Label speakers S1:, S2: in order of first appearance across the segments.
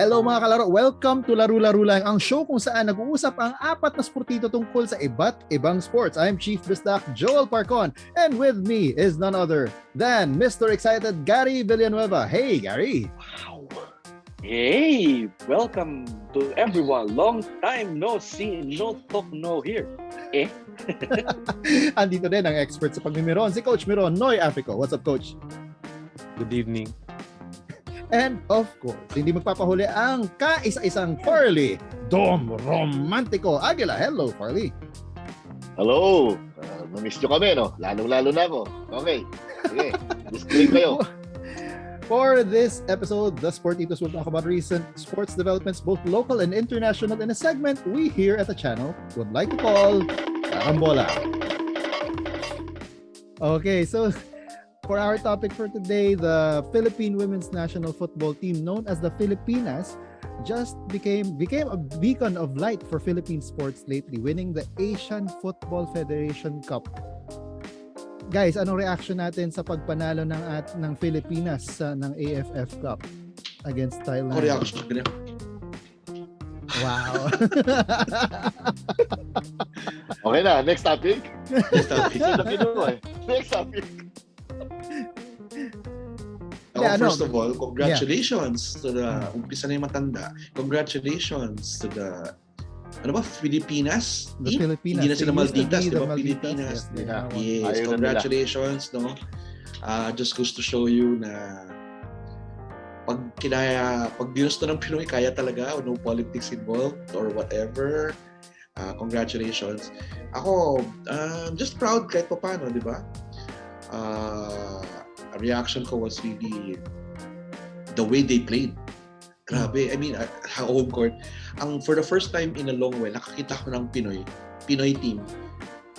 S1: Hello mga kalaro, welcome to Laro-Laro lang, ang show kung saan nag-uusap ang apat na sportito tungkol sa iba't ibang sports. I'm Chief Bisdak, Joel Parcon, and with me is none other than Mr. Excited Gary Villanueva. Hey Gary!
S2: Wow! Hey! Welcome to everyone. Long time no see, no talk, no hear.
S1: Andito din ang expert sa pagmimiron, si Coach Miron, Noy Africo. What's up, Coach?
S3: Good evening.
S1: And of course, hindi magpapahuli ang kaisa-isang Farley, Dom Romantico. Aguila, hello Farley.
S4: Hello! Namiss nyo kami, no? Lalong-lalo na ako. Okay. Sige, disclaim kayo.
S1: For this episode, the Sportitos will talk about recent sports developments, both local and international, in a segment we here at the channel would like to call Karambola. Okay, so for our topic for today, the Philippine women's national football team, known as the Filipinas, just became a beacon of light for Philippine sports lately, winning the ASEAN Football Federation Cup. Guys, anong reaction natin sa pagpanalo ng Filipinas ng AFF Cup against Thailand?
S5: Reaction ko.
S1: Wow.
S4: Okay na, next topic.
S5: Next topic.
S4: Next topic.
S5: First of all, congratulations to the umpisa na yung matanda. Congratulations to the Filipinas?
S1: The Filipinas.
S5: Hindi na sila Malditas,
S1: di
S5: ba?
S1: Malditas,
S5: Filipinas.
S1: yes.
S5: Yes, congratulations, no? Just goes to show you na pag ginusto ng Pinoy, kaya talaga, no politics involved or whatever. Congratulations. Ako, just proud kahit pa paano, di ba? Reaction ko was really the way they played. Grabe. I mean, home court. For the first time in a long while, nakakita ko ng Pinoy team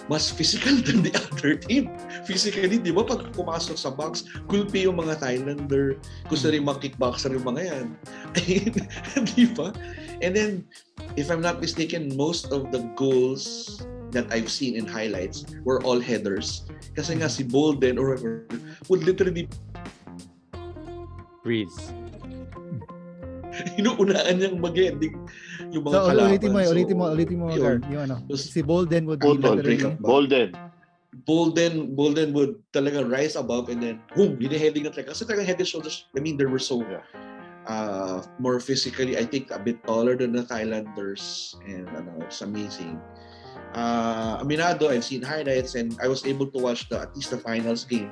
S5: mas physical than the other team. Physically, di ba? Pag pumasok sa box, kulpi yung mga Thailander. Gusto rin mag-kickboxer yung mga yan. Di ba? And then, if I'm not mistaken, most of the goals that I've seen in highlights were all headers. Kasi nga si Bolden or whoever would literally
S3: Freeze.
S5: inuunaan niyang mag-ending yung mga
S1: So,
S5: kalaban.
S1: ulitin mo,
S5: yun.
S1: yung ano.
S5: So,
S1: Si Bolden would be
S4: Bolden.
S5: Bolden would talaga rise above and then boom, hiniheading na talaga. Kasi talagang head and shoulders, I mean, they were so more physically, I think, a bit taller than the Thailanders, and it's amazing. Aminado, I've seen highlights and I was able to watch at least the finals game.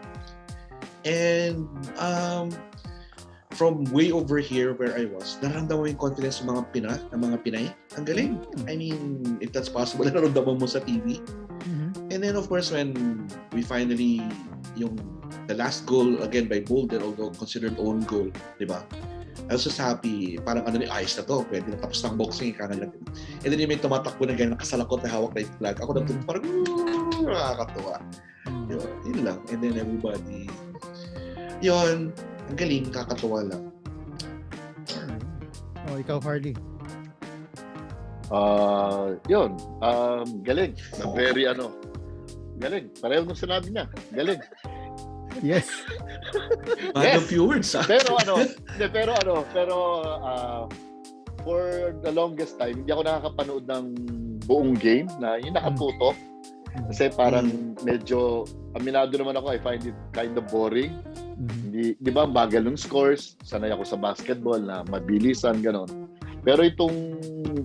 S5: And from way over here where I was, naramdaman mo yung confidence ng mga Pinay. Ang galing. I mean, if that's possible, naramdaman mo sa TV.
S1: Mm-hmm.
S5: And then of course, when we finally, the last goal again by Bolden, although considered own goal, di ba? I was just happy. Parang ayos na to. Pwede na tapos ng boxing. And then yung may tumatakbo na ganyan, nakasalakot na hawak na yung flag. Ako na parang, nakakatuwa. Yun lang. And then everybody, yun, ang galing, kakatuwa lang.
S1: Oh, ikaw, Farley.
S4: Yun. Galing. Very galing. Pareho nung sinabi niya. Galing.
S1: Yes.
S5: Man of few words, ha?
S4: Pero for the longest time, hindi ako nakakapanood ng buong game na yung nakatutok. Kasi parang medyo, aminado naman ako, I find it kind of boring. Hindi, di ba, bagal ng scores. Sanay ako sa basketball na mabilisan, ganon. Pero itong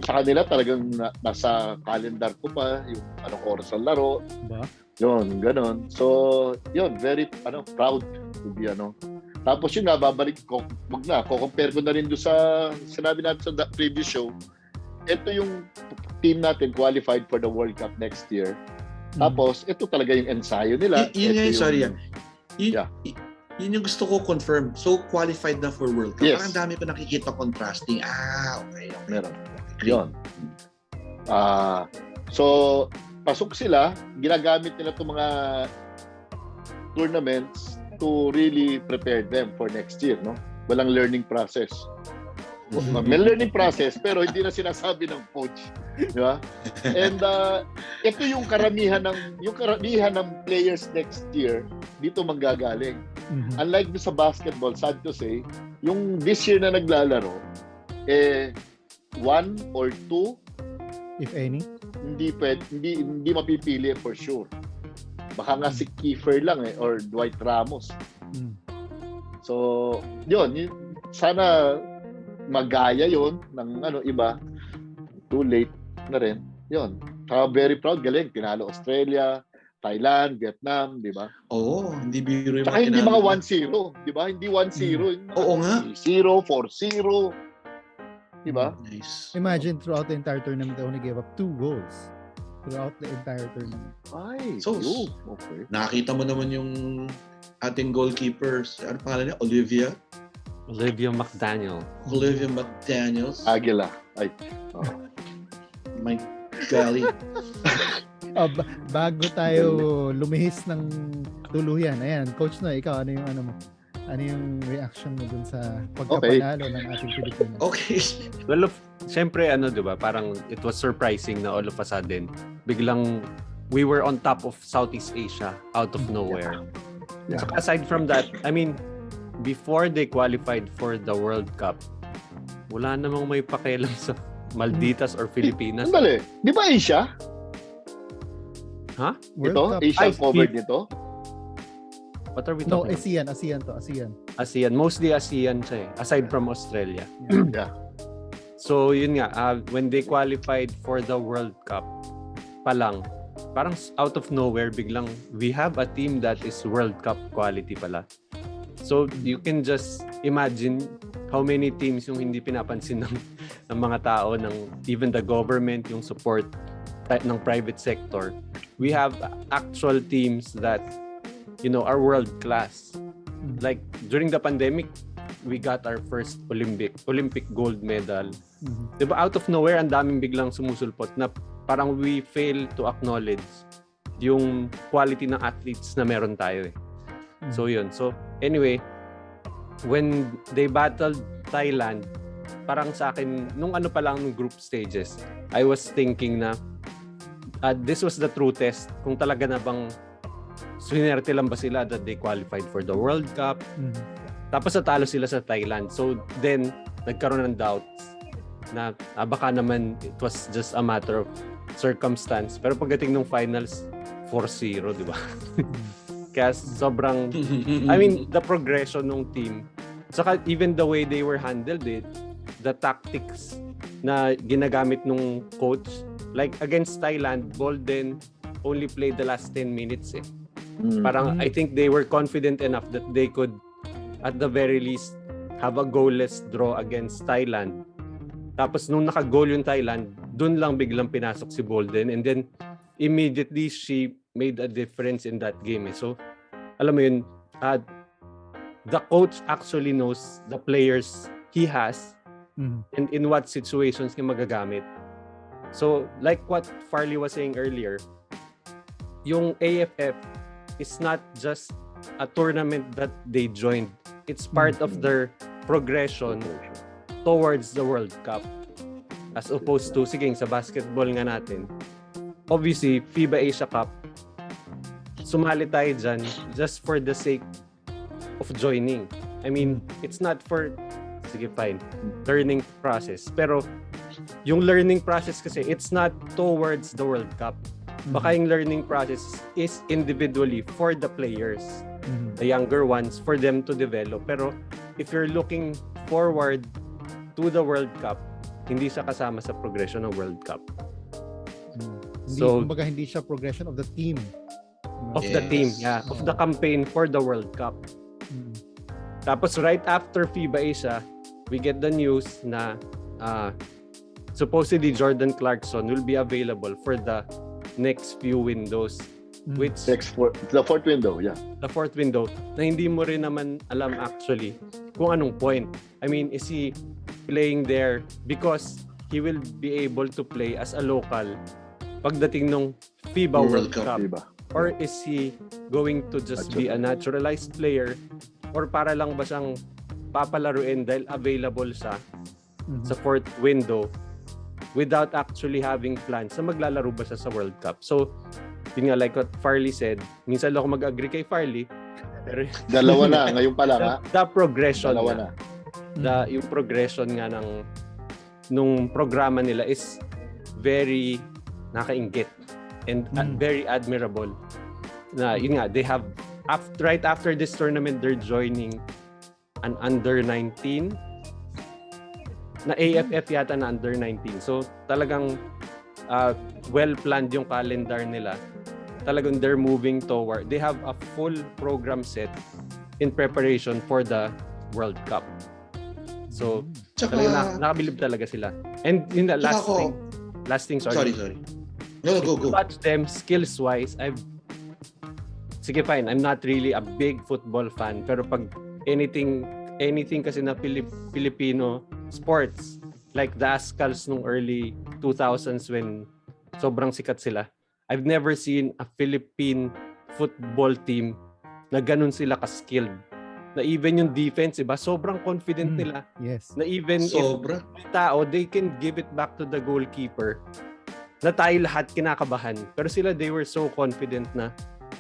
S4: sa kanila talagang nasa calendar ko pa yung anong oras ng laro.
S1: Ba?
S4: Yun, ganon. So, yun, very proud to be Tapos yun nga, babalik ko, compare ko na rin doon sa sinabi natin sa previous show. Ito yung team natin qualified for the World Cup next year. Tapos, ito talaga yung ensayo nila.
S5: Yun yung gusto ko confirm. So, qualified na for World Cup.
S4: Yes.
S5: Parang dami ko nakikita contrasting. Okay.
S4: Meron. Yun. So, pasok sila, ginagamit nila itong mga tournaments to really prepare them for next year, no? Walang learning process. May learning process, pero hindi na sinasabi ng coach. Di ba? And ito yung karamihan ng players next year dito manggagaling. Unlike sa basketball, sad to say, yung this year na naglalaro, one or two,
S1: If any.
S4: hindi mapipili for sure. Baka nga si Kiefer lang or Dwight Ramos.
S1: Mm.
S4: So, yun, sana magaya yun ng iba. Too late na rin. Yun. Very proud, galing. Tinalo Australia, Thailand, Vietnam, di ba?
S5: Oo, hindi biro yung
S4: Tsaka hindi mga
S5: tinalo.
S4: 1-0, di ba? Hindi 1-0.
S5: Oo nga.
S4: 0, 4-0. Di ba?
S5: Nice.
S1: Imagine throughout the entire tournament, they only gave up 2 goals. Throughout the entire tournament.
S4: Ay,
S5: So,
S4: okay.
S5: Nakita mo naman yung ating goalkeepers. Ano pangalan niya?
S3: Olivia McDaniel.
S5: Olivia McDaniels.
S4: Aguila. Ay.
S5: My golly.
S1: Bago tayo lumihis ng tuluyan. Ayan, Coach Noy, ikaw, ano yung reaction mo dun sa pagkapanalo ng ating Pilipinas?
S5: Okay.
S3: Well, syempre, diba, parang it was surprising na all of a sudden, biglang we were on top of Southeast Asia out of nowhere.
S1: Yeah.
S3: So aside from that, I mean, before they qualified for the World Cup, wala namang may pakialam sa Malditas or Filipinas.
S4: Sandali. Di ba Asia?
S3: Ha?
S1: World Cup.
S4: Asia
S3: Ay,
S4: covered nito?
S3: What are we
S1: No,
S3: talking about?
S1: ASEAN.
S3: ASEAN. Mostly ASEAN siya eh, aside from Australia.
S4: Yeah.
S3: So, yun nga, when they qualified for the World Cup pa lang, parang out of nowhere, biglang we have a team that is World Cup quality pala. So, you can just imagine how many teams yung hindi pinapansin ng mga tao, ng even the government, yung support ng private sector. We have actual teams that, are world class. Like, during the pandemic, we got our first Olympic gold medal.
S1: Mhm.
S3: Diba, out of nowhere, ang daming biglang sumusulpot na parang we fail to acknowledge yung quality ng athletes na meron tayo eh. So yun. So anyway, when they battled Thailand, parang sa akin, nung pa lang nung group stages, I was thinking na this was the true test kung talaga na bang swinerte lang ba sila that they qualified for the World Cup.
S1: Mhm.
S3: Tapos natalo sila sa Thailand. So then, nagkaroon ng doubts na baka naman it was just a matter of circumstance. Pero pagdating ng finals, 4-0, di ba? Kaya sobrang, I mean, the progression ng team. Saka even the way they were handled the tactics na ginagamit nung coach. Like against Thailand, Bolden only played the last 10 minutes eh. Parang I think they were confident enough that they could at the very least have a goalless draw against Thailand. Tapos nung naka-goal yung Thailand, dun lang biglang pinasok si Bolden and then immediately she made a difference in that game. So alam mo yun, the coach actually knows the players he has and in what situations niya magagamit. So like what Farley was saying earlier, yung AFF is not just a tournament that they joined. It's part of their progression towards the World Cup. As opposed to, sige, sa basketball nga natin, obviously, FIBA Asia Cup, sumali tayo dyan just for the sake of joining. I mean, it's not for, sige fine, learning process. Pero, yung learning process kasi, it's not towards the World Cup. Baka yung learning process is individually for the players, the younger ones, for them to develop. Pero if you're looking forward to the World Cup, hindi siya kasama sa progression ng World Cup.
S1: Kumbaga hindi siya progression of the team.
S3: Of the team, yeah. Of the campaign for the World Cup. Tapos right after FIBA Asia, we get the news na supposedly Jordan Clarkson will be available for the next few windows, which
S4: the fourth window, yeah.
S3: The fourth window na hindi mo rin naman alam actually kung anong point. I mean, is he playing there because he will be able to play as a local pagdating ng FIBA World Cup?
S4: FIBA.
S3: Or is he going to just be a naturalized player? Or para lang ba siyang papalaruin dahil available siya sa fourth window without actually having plans na maglalaro ba siya sa World Cup? So, yun nga, like what Farley said, minsan lang ako mag-agree kay Farley. Pero,
S4: dalawa na, ngayon pa lang ha.
S3: The progression
S4: Dalawa na.
S3: Yung progression nga nung programa nila is very nakainggit and very admirable. Na yun nga, they have right after this tournament they're joining an under 19 na AFF yata na under 19. So talagang well planned yung calendar nila. Talagang they're moving toward, they have a full program set in preparation for the World Cup. So nakabilib talaga sila. And in the last thing, sorry. No, go. Watch them skills wise. Sige, fine. I'm not really a big football fan, pero pag anything kasi na Filipino sports, like the Ascals nung early 2000s when sobrang sikat sila, I've never seen a Philippine football team na ganun sila ka-skilled. Na even yung defense, iba, sobrang confident nila.
S1: Yes.
S3: Na even
S5: Sobra.
S3: if tao, they can give it back to the goalkeeper. Na tayo lahat kinakabahan. Pero sila, they were so confident na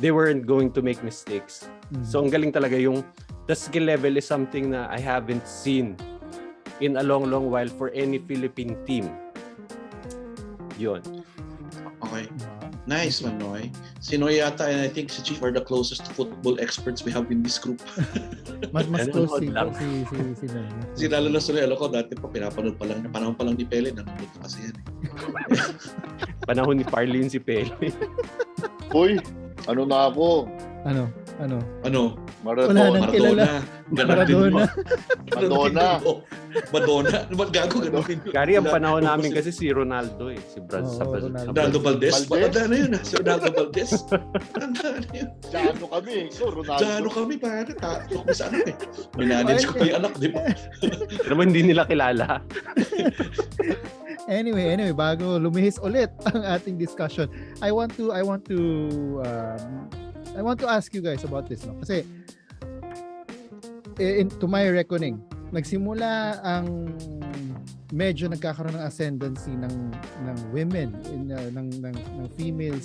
S3: they weren't going to make mistakes. So ang galing talaga, yung the skill level is something na I haven't seen in a long while for any Philippine team. Yun.
S5: Okay. Nice one, Noy. Si Noy yata, and I think si Chief are the closest football experts we have in this group.
S1: Mas close si
S3: lang.
S5: Si lalo na Soy, ko dati pa pinapanood pa lang, panahon pa lang ni Pele, nanonood na kasi yan.
S3: Panahon ni Farley si Pele.
S4: Uy, ano na ako?
S1: Ano?
S4: Maradona.
S1: Wala nang kilala.
S5: Madonna. Ba't gago ganun din?
S3: Kari, ang panahon namin kasi si Ronaldo eh. Si Brad sa
S5: Ronaldo Valdez? Matanda na yun si Ronaldo Valdez. Matanda na yun.
S4: Diyan kami. So, Ronaldo.
S5: Diyan kami, pare. Tatok mo sa ano eh. Minanage ko pa yung anak, di ba?
S3: Pero hindi nila kilala.
S1: Anyway, bago lumihis ulit ang ating discussion, I want to ask you guys about this, no? Kasi to my reckoning, nagsimula ang medyo nagkakaroon ng ascendancy ng women ng female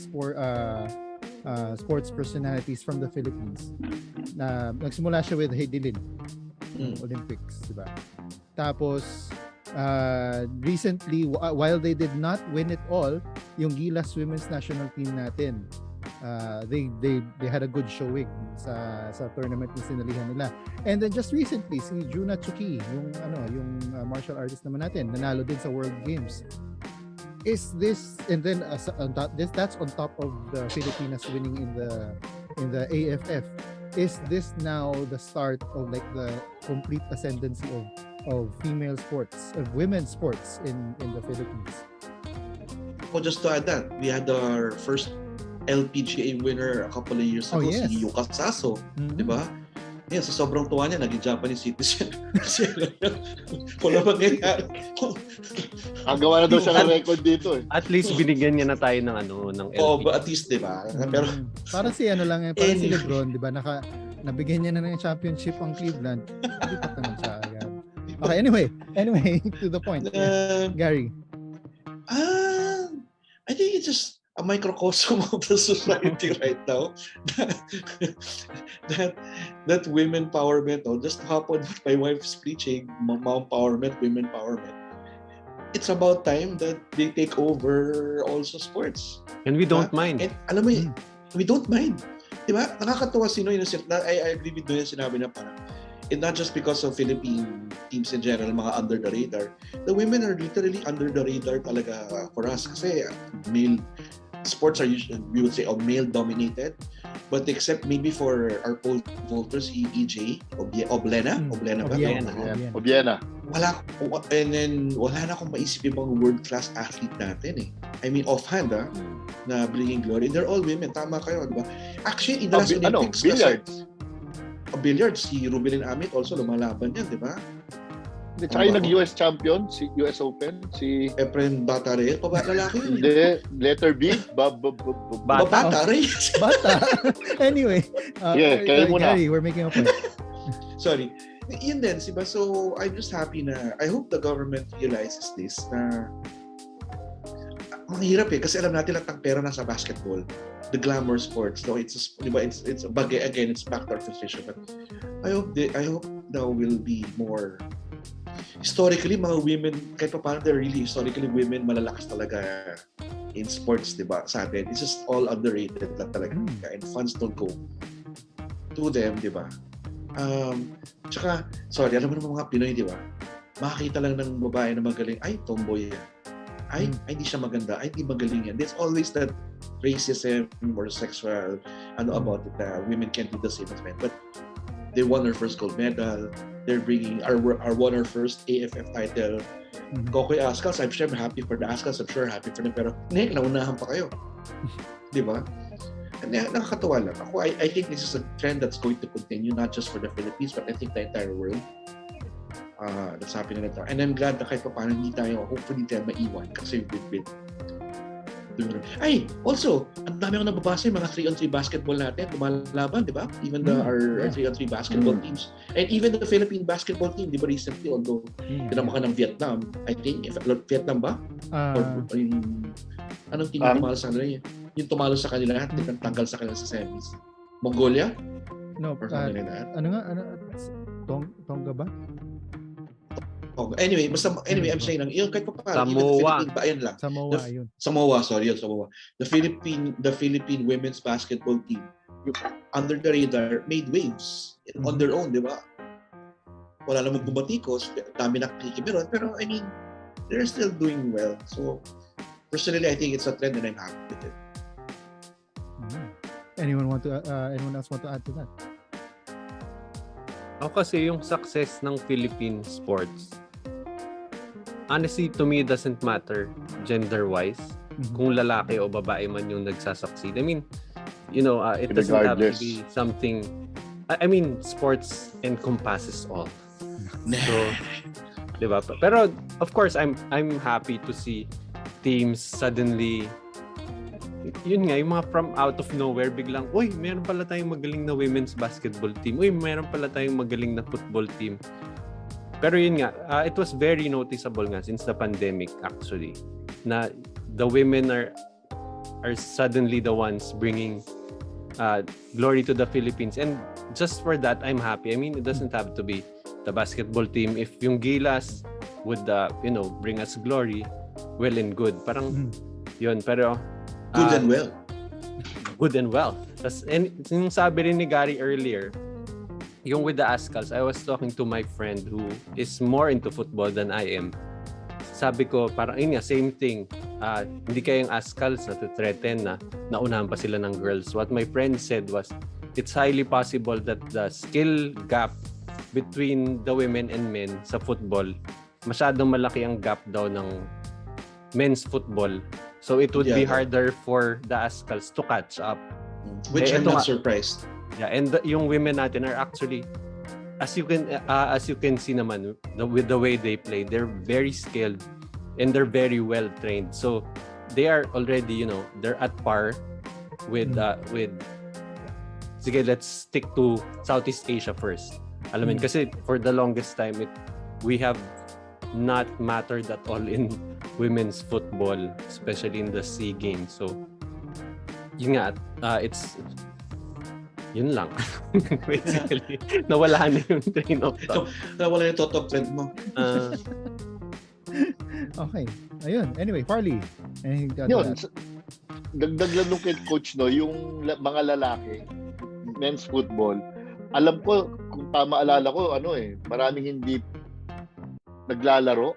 S1: sports personalities from the Philippines. Na nagsimula siya with Heidi Lim, Olympics, di ba? Tapos recently, while they did not win it all, yung Gilas women's national team natin, they had a good showing sa tournament na sinalihan nila. And then just recently, si Juna Tsuki, yung martial artist naman natin, nanalo din sa World Games. Is this, and then that's on top of the Filipinas winning in the AFF. Is this now the start of like the complete ascendancy of female sports, of women's sports in the Philippines?
S5: Well, just to add that, we had our first LPGA winner a couple of years ago, si Yuka Saso, di ba? Yan, sa sobrang tuwa niya, naging Japanese citizen. Wala mangyayari.
S4: Gawa na daw siya ng record dito eh.
S3: At least binigyan niya na tayo ng LPGA.
S5: But at least, di ba? Pero
S1: parang si parang si LeBron, di ba? Nabigyan niya na ng championship ang Cleveland. Lipat naman siya agad. Okay, anyway, to the point. Gary.
S5: I think it's just a microcosm of the society right now. that women empowerment, just to hop on what my wife's preaching, mom empowerment, women empowerment. It's about time that they take over also sports.
S3: And we don't mind.
S5: And alam mo, we don't mind. Diba? Nakakatawa I agree with yung sinabi na parang, and not just because of Philippine teams in general, mga under the radar. The women are literally under the radar talaga for us. Kasi male sports are usually, we would say, male dominated. But except maybe for our pole vaulters, EJ, Oblena ba?
S4: Obiena.
S5: And then wala na akong maisip yung mga world-class athlete natin eh. I mean, offhand na bringing glory. They're all women. Tama kayo, di ba? Actually, in the last Olympics, billiards, si Rubilin Amit also lumalaban yan, di ba?
S4: Tsaka yung nag-US champion, si US Open, si
S5: Efren Batare, lalaki yun.
S4: Hindi, letter B,
S5: Batare.
S1: Bata. Anyway,
S4: kayo muna.
S1: Gary, we're making a point.
S5: Sorry. Yun din, diba? So, I'm just happy na, I hope the government realizes this na ang hirap kasi alam natin lahat ng pera nasa basketball, the glamour sports. So it's diba, it's again, it's back to our position. But I hope there will be more. historically, mga women, kahit pa paano, they're really historically women, malalakas talaga in sports, di ba? Sa atin, it's just all underrated lang talaga. And funds don't go to them, di ba? Tsaka, sorry, alam mo naman mga Pinoy, di ba? Makakita lang ng babae na magaling, ay, tomboy yan. Ay, hindi siya maganda. Ay, hindi magaling yan. There's always that racism or sexual, about it, women can't do the same as men. But they won our first gold medal. They're bringing, won our first AFF title. Kokoy Ascals, I'm sure happy for the Ascals. I'm sure happy for them. Pero, naunahan pa kayo. Di ba? Nakakatawa lang. Ako, I think this is a trend that's going to continue, not just for the Philippines, but I think the entire world. That's happening na ito. And I'm glad na kahit pa paano hindi tayo, hopefully tayo maiwan kasi we've been doing it. Ay, also, ang dami akong nababasa yung mga 3-on-3 basketball natin, lumalaban, di ba? Even our 3-on-3 basketball teams. And even the Philippine basketball team, di ba recently, although tinama ka ng Vietnam, I think, Vietnam ba? Or yung, anong team yung tumalo sa kanila? Yung tumalo sa kanila, tanggal sa kanila sa semis. Mongolia?
S1: No, ano nga? Tonga ba?
S5: Anyway, I'm saying lang, yun kahit pa paano, even the Philippine, ayun lang. Samoa. The Philippine women's basketball team, under the radar, made waves on their own, di ba? Wala namang bumatikos, dami nakikimiron, pero I mean, they're still doing well. So, personally, I think it's a trend and I'm happy with it.
S1: Anyone else want to add to that?
S3: Ako kasi yung success ng Philippine sports, honestly, to me, it doesn't matter gender-wise. Kung lalaki o babae man yung nagsasucceed. I mean, it doesn't have to be something... I mean, sports encompasses all. So, di ba? Pero, of course, I'm happy to see teams suddenly... Yun nga, yung mga from out of nowhere, biglang, uy, meron pala tayong magaling na women's basketball team. Uy, meron pala tayong magaling na football team. Pero yun nga, it was very noticeable nga since the pandemic actually, na the women are suddenly the ones bringing glory to the Philippines. And just for that, I'm happy. I mean, it doesn't have to be the basketball team. If yung Gilas would, bring us glory, well and good. Parang, yun. Pero,
S5: good and well.
S3: Good and well. And yung sabi rin ni Gary earlier, yung with the Ascals, I was talking to my friend who is more into football than I am. Sabi ko, parang yun nga, same thing. Hindi kayong Ascals na to-threaten na naunahan pa sila ng girls. What my friend said was, it's highly possible that the skill gap between the women and men sa football, masyadong malaki ang gap daw ng men's football. So it would be harder for the Ascals to catch up.
S5: Which I'm not surprised.
S3: Yeah, and yung women natin are actually, as you can see naman, with the way they play, they're very skilled and they're very well trained. So they are already, they're at par with sige, let's stick to Southeast Asia first. Alam mo, kasi for the longest time we have not mattered at all in women's football, especially in the SEA Games. So yun nga, it's yun lang. Basically, nawala na yung train of thought.
S5: Nawala yung top trend mo.
S1: Okay. Ayun. Anyway, Farley.
S4: Yun. Dagdag lang nung kay coach, yung mga lalaki, men's football, alam ko, kung tama alala ko, maraming hindi naglalaro.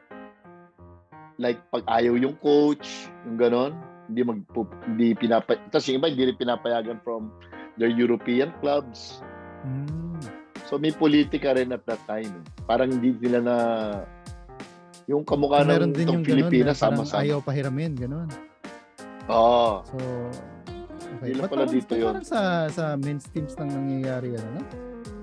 S4: Like, pag ayaw yung coach, yung ganon, tapos yung iba, hindi rin pinapayagan from their European clubs. So may politika rin at that time. Parang hindi nila na yung kamukha ng Pilipinas sama-sama.
S1: Ayaw pahiramin, gano'n.
S4: Oo.
S1: So, okay.
S4: But pala dito yun.
S1: Parang sa men's teams lang nangyayari yan,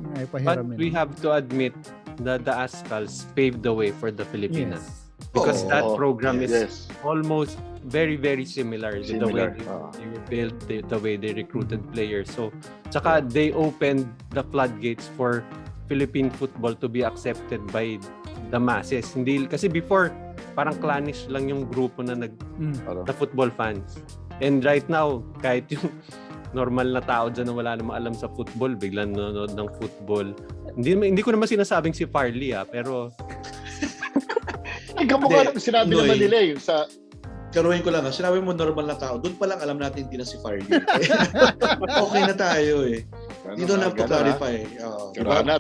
S1: yung ayaw pahiramin.
S3: But we have to admit that the Ascals paved the way for the Filipinas. Yes. Because that program is almost very, very similar. The way they were built, the way they recruited players. So, tsaka they opened the floodgates for Philippine football to be accepted by the masses. Hindi, kasi before, parang clannish lang yung grupo na the football fans. And right now, kahit yung normal na tao dyan na wala namang alam sa football, biglang nanonood ng football. Hindi ko naman sinasabing si Farley, pero
S4: Ay, kamukha
S5: Hindi,
S4: naman sinabi
S5: Noy.
S4: naman nila yung sa
S5: Karuhin ko lang, sinabi mo normal na tao, doon pa lang alam natin hindi na si Farley. Okay na tayo eh. You don't have to clarify.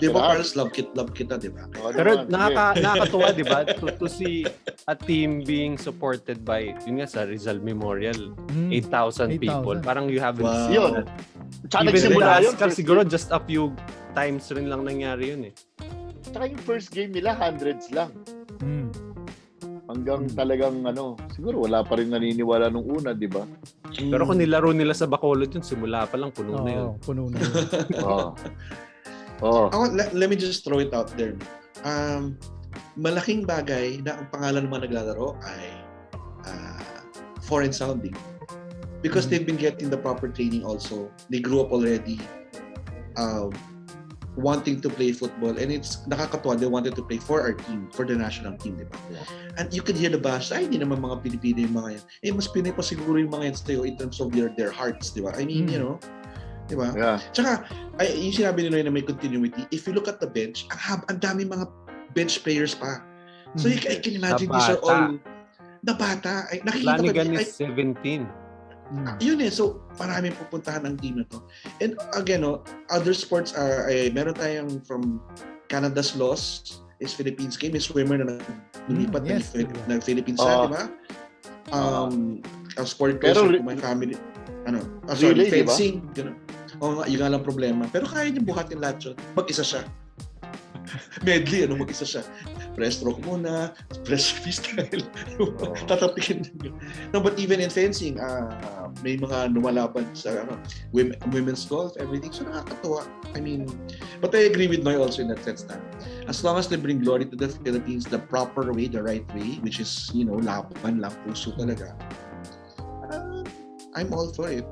S5: Di ba, Parls, love kita, di ba?
S3: Pero nakakatuwa, di ba? To see a team being supported by, yun nga sa Rizal Memorial, 8,000 people.
S1: 8,000.
S3: Parang you haven't
S5: Wow.
S3: seen
S4: Yun.
S3: that.
S4: Tsaka
S3: Even
S4: nagsimula
S3: the
S4: yun.
S3: Ascar, siguro just a few times rin lang nangyari yun eh.
S4: Tsaka yung first game nila, hundreds lang.
S1: Mm.
S4: Hanggang talagang siguro wala pa rin naniniwala nung una, di ba?
S3: Pero kung nilaro nila sa Bacolod yun, simula pa lang, puno na yun.
S1: Oo, puno na yun.
S4: Oh.
S5: Let me just throw it out there. Malaking bagay na ang pangalan ng mga naglalaro ay foreign sounding. Because they've been getting the proper training also. They grew up already wanting to play football, and it's nakakatuwa, they wanted to play for our team, for the national team, di ba?
S4: Yeah.
S5: And you could hear the bash, ay, hindi naman mga Pilipino yung mga yan. Eh, mas Pinay pa siguro yung mga yan sa'yo in terms of their hearts, di ba? I mean, di ba?
S4: Yeah.
S5: Tsaka, yung sinabi nila na may continuity, if you look at the bench, ang dami mga bench players pa. So, I can imagine these are all na bata. Ay, nakikita
S3: Flanagan
S5: ko,
S3: is 17.
S5: yun eh. So, maraming pupuntahan ang team na to. And again, other sports are, meron tayong from Canada's Loss is Philippines game, may swimmer na lumipat
S1: yes.
S5: ng Philippines di ba? Ang sport
S4: Pero
S5: person, my family, sorry,
S4: relay,
S5: fencing, gano'n. Oo nga, yun nga lang problema. Pero kaya niya buhatin lahat yun. Mag-isa siya. Medley, mag-isa siya. Breaststroke muna, breast freestyle. Tatapikin din. No, but even in fencing, may mga lumalaban sa women's golf, everything. So nakakatuwa. I mean, but I agree with Noy also in that sense na as long as they bring glory to the Philippines the proper way, the right way, which is, laban lang, puso talaga, I'm all for it.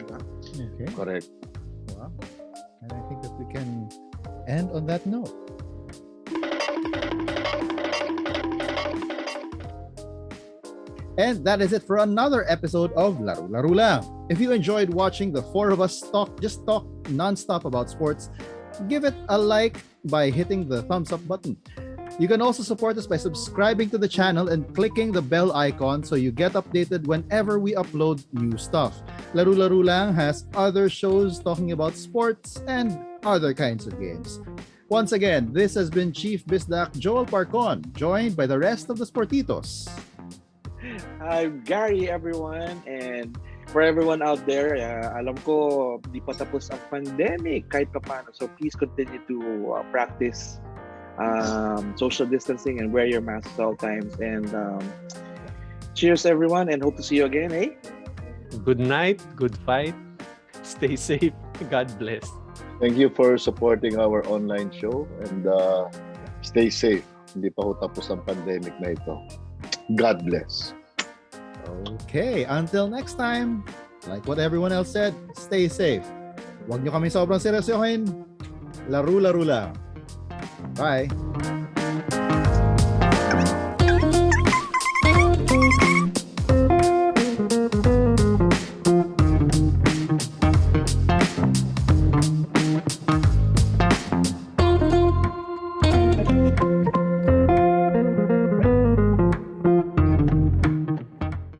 S5: Diba?
S1: Okay.
S4: Correct.
S1: Wow. And I think that we can end on that note. And that is it for another episode of Laro-Laro lang. If you enjoyed watching the four of us talk non-stop about sports, give it a like by hitting the thumbs up button. You can also support us by subscribing to the channel and clicking the bell icon so you get updated whenever we upload new stuff. Laro-Laro lang has other shows talking about sports and other kinds of games. Once again, this has been Chief Bisdak Joel Parcon, joined by the rest of the Sportitos.
S2: I'm Gary, everyone, and for everyone out there, alam ko di pa tapos ang pandemic kahit pa paano. So please continue to practice social distancing and wear your masks at all times. And cheers, everyone, and hope to see you again.
S3: Good night, good fight, stay safe, God bless.
S4: Thank you for supporting our online show and stay safe. Hindi pa ho tapos ang pandemic na ito. God bless.
S1: Okay, until next time, like what everyone else said, stay safe. Huwag nyo kami sobrang seryosohin. Laro-laro lang. Bye.